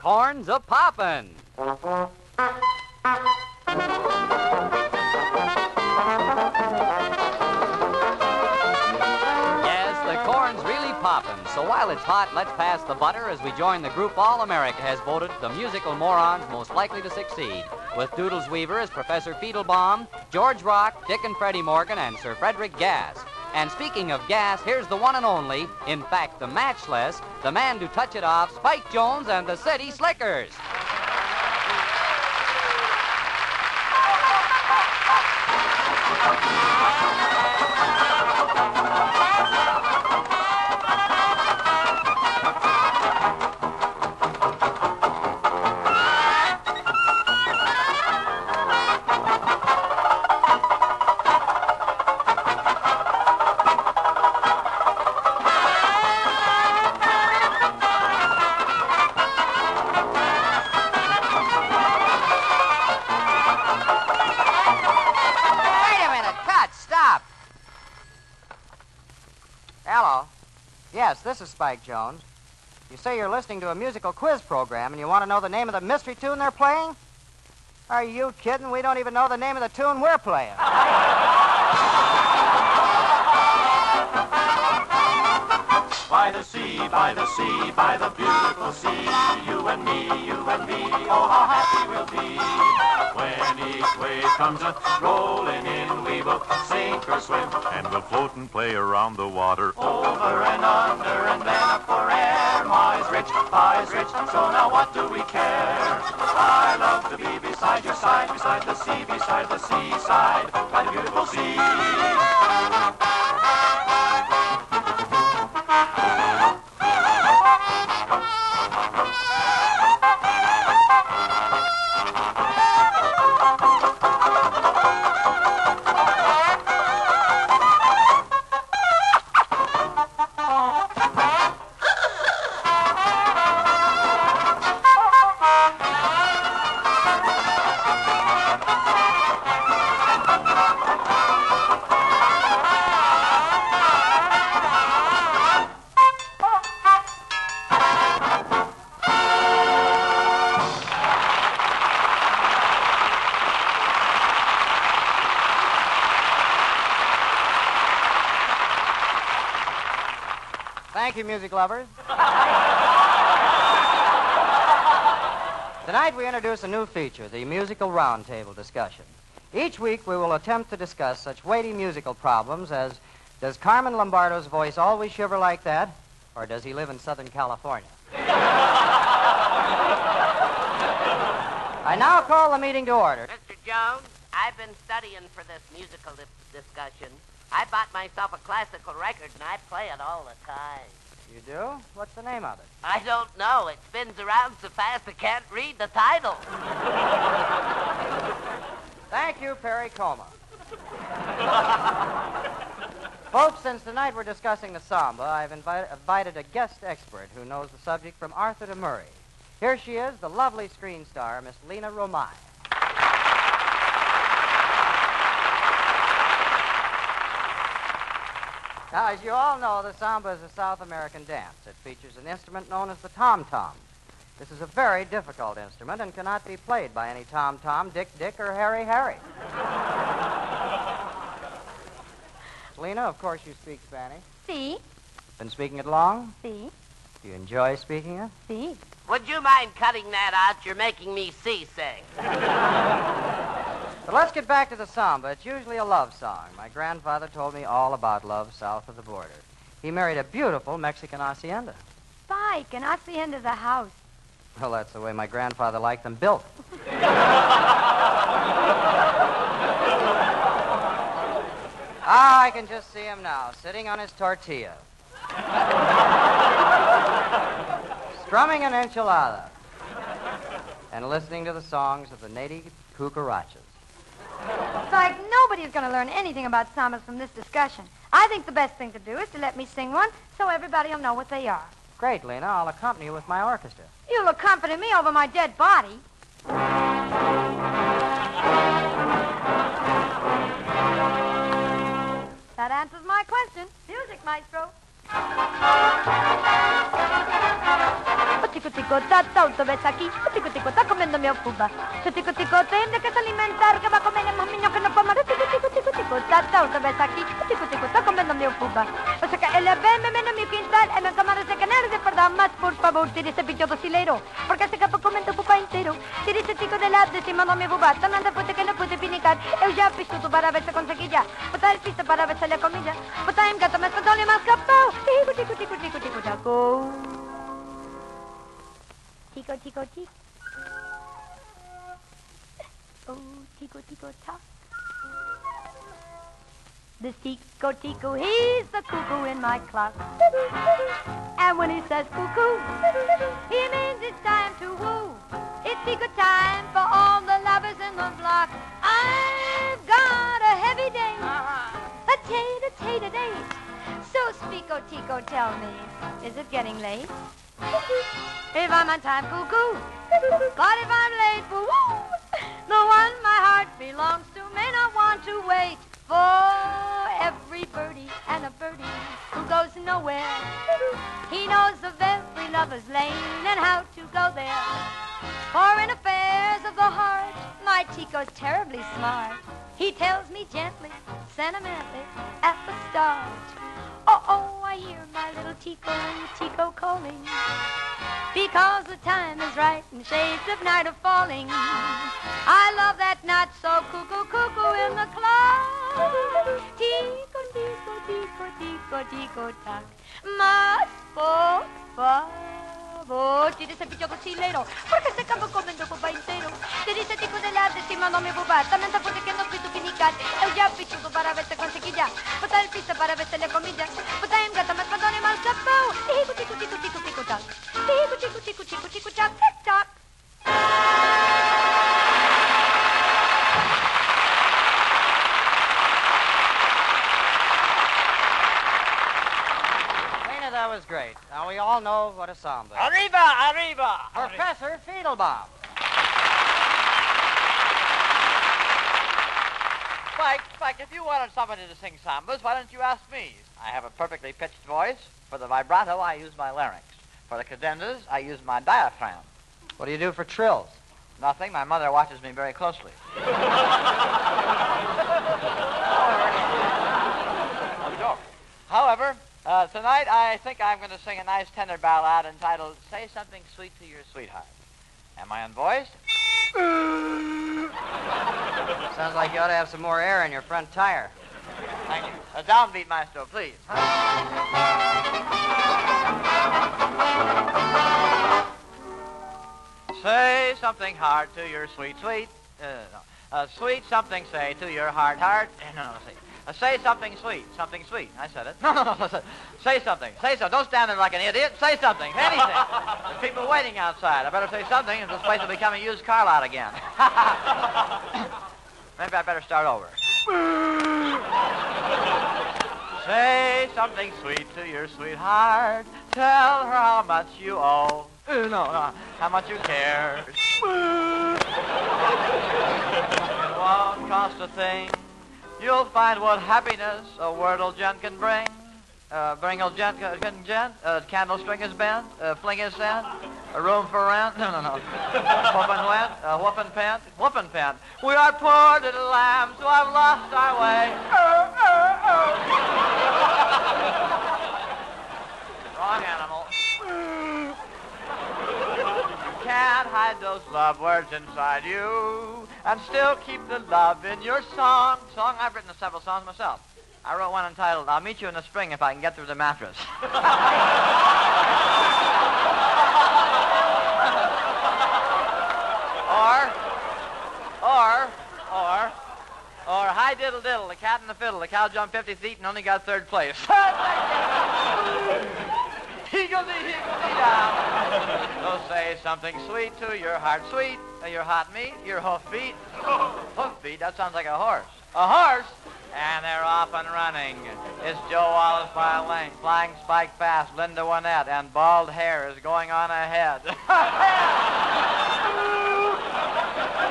Corns a-poppin'. Yes, the corn's really poppin'. So while it's hot, let's pass the butter as we join the group All America has voted the musical morons most likely to succeed, with Doodles Weaver as Professor Feedlebaum, George Rock, Dick and Freddie Morgan, and Sir Frederick Gass. And speaking of gas, here's the one and only, in fact, the matchless, the man to touch it off, Spike Jones and the City Slickers. Hello. Yes, this is Spike Jones. You say you're listening to a musical quiz program and you want to know the name of the mystery tune they're playing? Are you kidding? We don't even know the name of the tune we're playing. By the sea, by the sea, by the beautiful sea, you and me, oh how happy we'll be. When each wave comes rolling in, we will sink or swim, and we'll float and play around the water. Over and under and then up for air. Ma's rich, so now what do we care? I love to be beside your side, beside the seaside, by the beautiful sea. Thank you, music lovers. Tonight we introduce a new feature, the musical roundtable discussion. Each week we will attempt to discuss such weighty musical problems as, does Carmen Lombardo's voice always shiver like that, or does he live in Southern California? I now call the meeting to order. Mr. Jones, I've been studying for this musical discussion. I bought myself a classical record, and I play it all the time. You do? What's the name of it? I don't know. It spins around so fast I can't read the title. Thank you, Perry Como. Folks, since tonight we're discussing the samba, I've invited a guest expert who knows the subject from Arthur to Murray. Here she is, the lovely screen star, Miss Lena Romai. Now, as you all know, the samba is a South American dance. It features an instrument known as the tom-tom. This is a very difficult instrument and cannot be played by any tom-tom, Dick, or Harry. Lena, of course you speak Spanish. Sí. Been speaking it long? Sí. Do you enjoy speaking it? Sí. Would you mind cutting that out? You're making me seasick. But let's get back to the samba. It's usually a love song. My grandfather told me all about love south of the border. He married a beautiful Mexican hacienda. Spike, an hacienda's a house. Well, that's the way my grandfather liked them built. I can just see him now, sitting on his tortilla. Strumming an enchilada. And listening to the songs of the native cucarachas. Spike, nobody's going to learn anything about sambas from this discussion. I think the best thing to do is to let me sing one so everybody will know what they are. Great, Lena. I'll accompany you with my orchestra. You'll accompany me over my dead body. That answers my question. Music, maestro. But you tico, tico, ta, otra vez aquí. Tico, tico, está comiendo mi ocupa. Tico, tico, tiene que se alimentar, que va a comer el más niño que no coma. Tico, tico, tico, tico, ta, otra vez aquí. Tico, tico, está comiendo mi ocupa. O sea que él ve en mi quintal, en el camarón de canal de verdad más, por favor, tire ese bicho docilero. Porque se capo comiendo ocupa entero. Tire ese tico de la decima no mi ocupa. Tan anda fuerte que no pude pinicar. Eu ya piso para ver si conseguí ya. Botar el piso para ver si le comilla. Botar en gato, me espantó y más capao. Tico, tico, tico, tico, tico, taco. Tico, tico, tico. Oh, tico, tico, taco. This tico, tico, he's the cuckoo in my clock. And when he says cuckoo, he means it's time to woo. It's tico time for all the lovers in the block. I've got a heavy day, a tay-day. So, Spico Tico, tell me, is it getting late? If I'm on time, cuckoo. But if I'm late, woo-woo. The one my heart belongs to may not want to wait for every birdie and a birdie who goes nowhere. He knows of every lover's lane and how to go there. For in affairs of the heart, my Tico's terribly smart. He tells me gently, sentimentally, at the start. Oh, I hear my little Tico calling. Because the time is right and shades of night are falling. I love that not so cuckoo in the clock. Tico, tico, tico, tico, tico, tac. Mas, por favor, tienes el picho cochilero. Porque se acabó comiendo copa entero. Te dice tico de la decima no me boba. También te fuerte que no piso pinicar. Eu ya pichudo para ver si conseguí ya. Botar el piso para ver si le comilla. Botar en gata más cuando mal capao. Tico, tico, tico, tico, tico, tac. Tico, tico, tico, tico, tico, tac, tic, tac. Lena, that was great. Now, we all know what a samba is. Arriba, arriba! Professor Fiedlebaum. Spike, if you wanted somebody to sing sambas, why don't you ask me? I have a perfectly pitched voice. For the vibrato, I use my larynx. For the cadenzas, I use my diaphragm. What do you do for trills? Nothing. My mother watches me very closely. However, tonight I think I'm going to sing a nice tender ballad entitled Say Something Sweet to Your Sweetheart. Am I unvoiced? Sounds like you ought to have some more air in your front tire. Thank you. A downbeat, maestro, please. Say something hard to your sweet. Sweet something say to your heart. No, say. Say something sweet. I said it. No. Say something. Don't stand there like an idiot. Say something. Anything. There's people waiting outside. I better say something, or this place will become a used car lot again. Maybe I better start over. Say something sweet to your sweetheart. Tell her how much you owe. No, how much you care. It won't cost a thing. You'll find what happiness a wordle gent can bring. Bring old gent, candle string is bent, fling is sent, a room for rent. No. Whoopin' went, whoopin' pant. We are poor little lambs who have lost our way. Wrong animal. You can't hide those love words inside you and still keep the love in your song. I've written several songs myself. I wrote one entitled, I'll Meet You in the Spring If I Can Get Through the Mattress. or Hi Diddle Diddle, the cat and the fiddle. The cow jumped 50 feet and only got third place. Higgledy down. So say something sweet to your heart, sweet, your hot meat, your hoof feet. Hoof feet, that sounds like a horse. A horse? And they're off and running. It's Joe Wallace violin, flying Spike fast, Linda Winnett, and bald hair is going on ahead.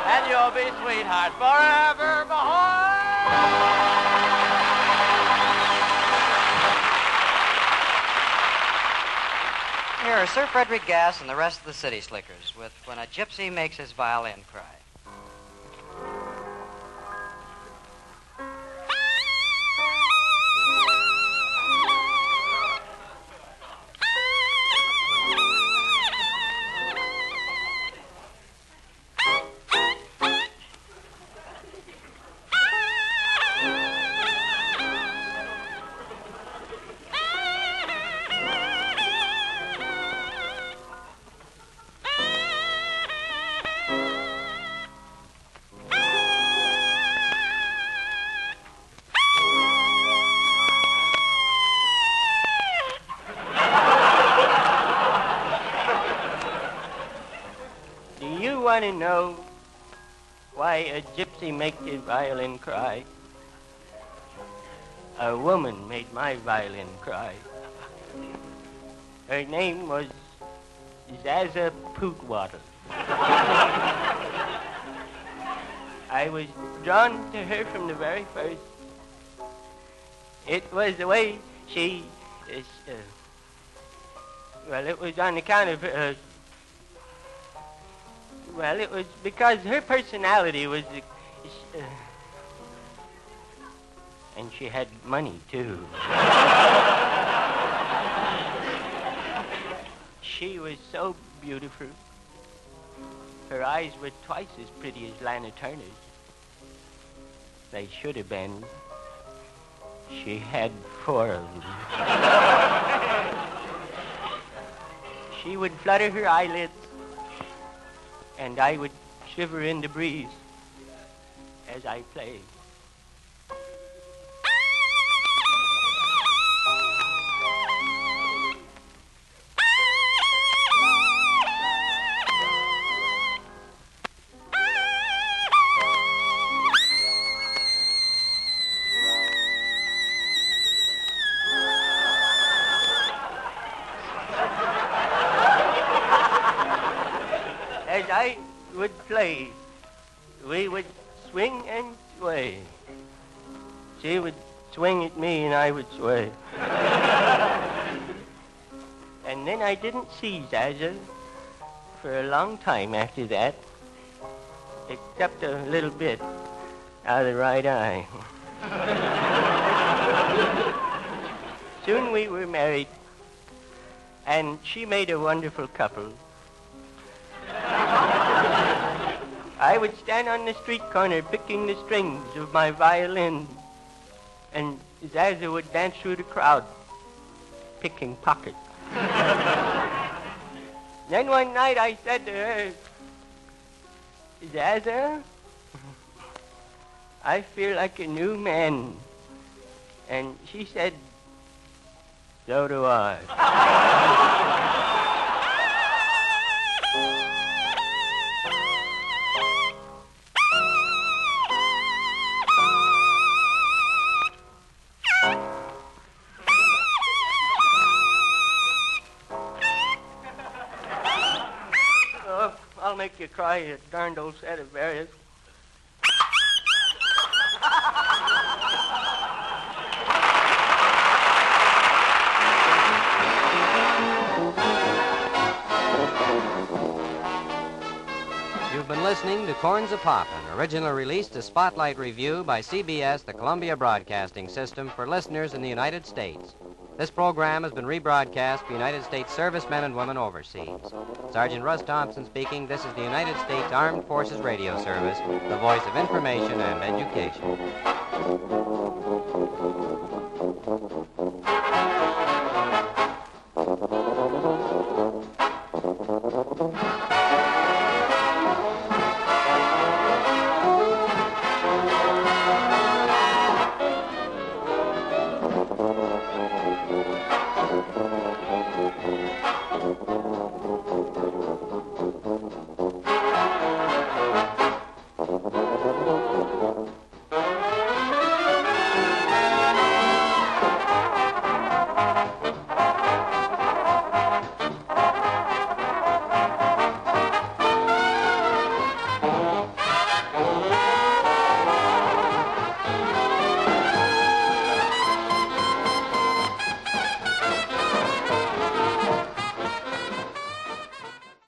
And you'll be sweetheart forevermore. Here are Sir Frederick Gass and the rest of the City Slickers with When a Gypsy Makes His Violin Cry. Want to know why a gypsy makes his violin cry? A woman made my violin cry. Her name was Zaza Pootwater. I was drawn to her from the very first. It was the way she is, well, it was on account of well, it was because her personality was, and she had money, too. She was so beautiful. Her eyes were twice as pretty as Lana Turner's. They should have been. She had 4 of them. She would flutter her eyelids, and I would shiver in the breeze as I played. As I would play, we would swing and sway. She would swing at me and I would sway. And then I didn't see Zaza for a long time after that, except a little bit out of the right eye. Soon we were married, and she made a wonderful couple. I would stand on the street corner picking the strings of my violin, and Zaza would dance through the crowd picking pockets. Then one night I said to her, Zaza, I feel like a new man. And she said, so do I. I'll make you cry, you darned old set of berries. You've been listening to Corns of Poppin', originally released as Spotlight Review by CBS, the Columbia Broadcasting System, for listeners in the United States. This program has been rebroadcast for United States servicemen and women overseas. Sergeant Russ Thompson speaking. This is the United States Armed Forces Radio Service, the voice of information and education.